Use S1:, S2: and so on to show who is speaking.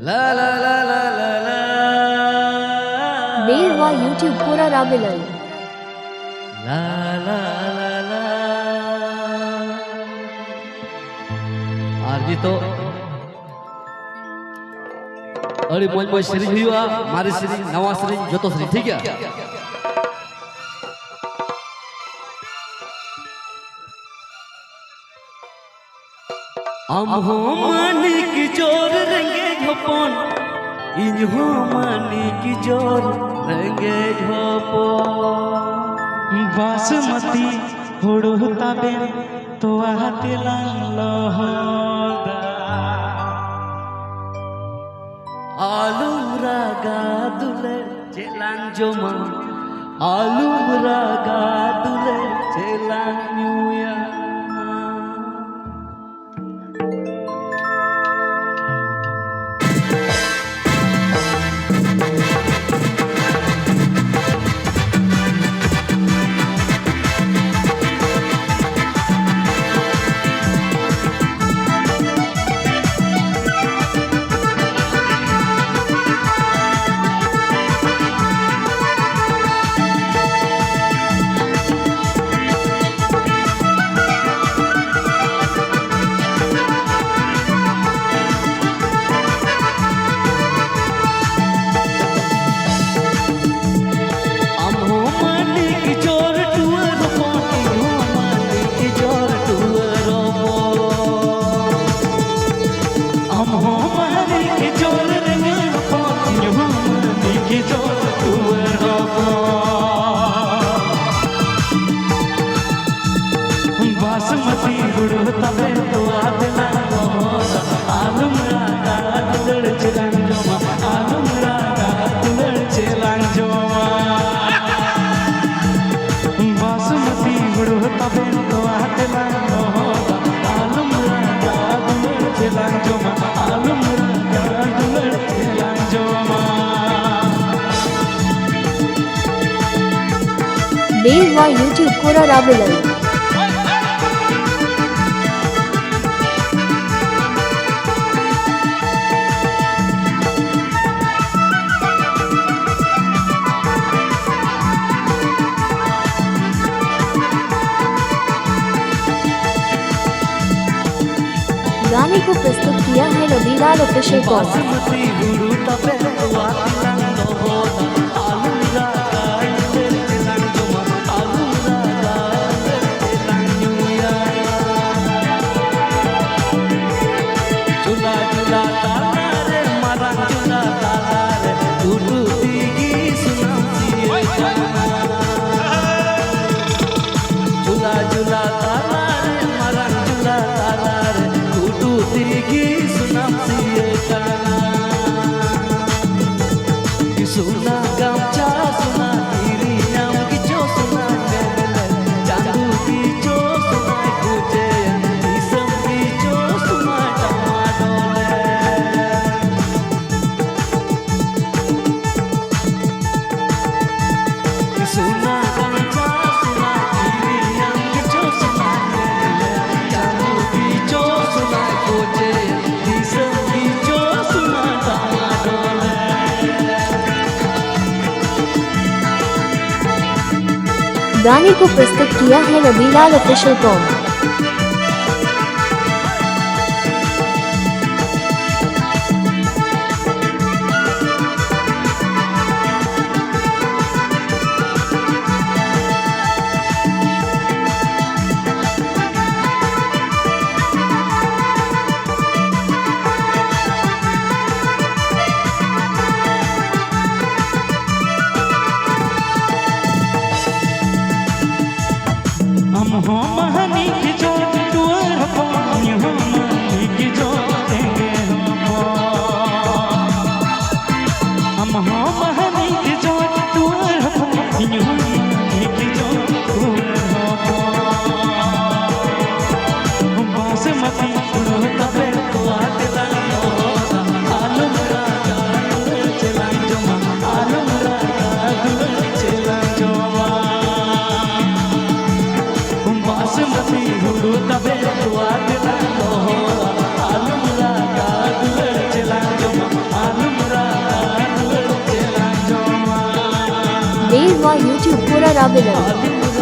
S1: La la la la la la.
S2: Beerwa YouTube pura Rabilal.
S1: La la la la. आरजी तो अरे मोज मोज श्री हुआ मारी श्री नवा श्री जो तो श्री ठीक है हम हो मानी की जोर रंगे झोपन इन हो मानी की जोर रंगे झोपन
S3: बासमती हुड़ु तबे तो आहतिलां लहोदा
S1: आलू रागा दुले जेलां जोमा आलू रागा दुले जेलां न्यूया
S3: बासमती हुड़ु तबे तो आहतिलां लहोदा आलू रागा दुलड़ चेलां जोमा आलू रागा दुलड़ चेलां जोमा बासमती हुड़ु तबे तो आहतिलां लहोदा आलू रागा दुलड़ चेलां जोमा आलू रागा दुलड़ चेलां जोमा
S2: Beerwa YouTube pura Rabilal. गाने को प्रस्तुत किया है रबीलाल ऑफिशियल कॉम।
S1: बासमती हुड़ु तबे तो आहतिलां लहोदा आलू रागा दुलड़ चेलां जोमा आलू रागा दुलड़ चेलां न्यूया चुला चुला ताला रे मारा चुला ताला रे उडू दीगी सुनासी चुला चुला ताला रे मारा चुला ताला रे उडू दीगी सुनासी सुना गामचा सुना गिरी नाम की जो सुना चांदू की जो सुना कुचे इसम की जो सुना टमाडोले सुना गामचा सुना गिरी नाम की जो सुना चांदू की जो सुना कुचे इसम की जो सुना टमाडोले
S2: गाने को प्रस्तुत किया है रबीलाल ऑफिशियल कॉम।
S3: हम हो महनी की जो टूर हो हम महनी की जो देंगे हम हो महनी की जो टूर हो हम महनी की जो टूर हो बासमती हुड़ु तबे तो आहतिलां लहोदा आलू रागा दुलड़ चेलां जोमा आलू रागा दुलड़ चेलां जोमा बासमती हुड़ु तबे तो आहतिलां लहोदा आलू रागा दुलड़ चेलां जोमा
S2: वेरवा यूट्यूब पूरा राबिलन।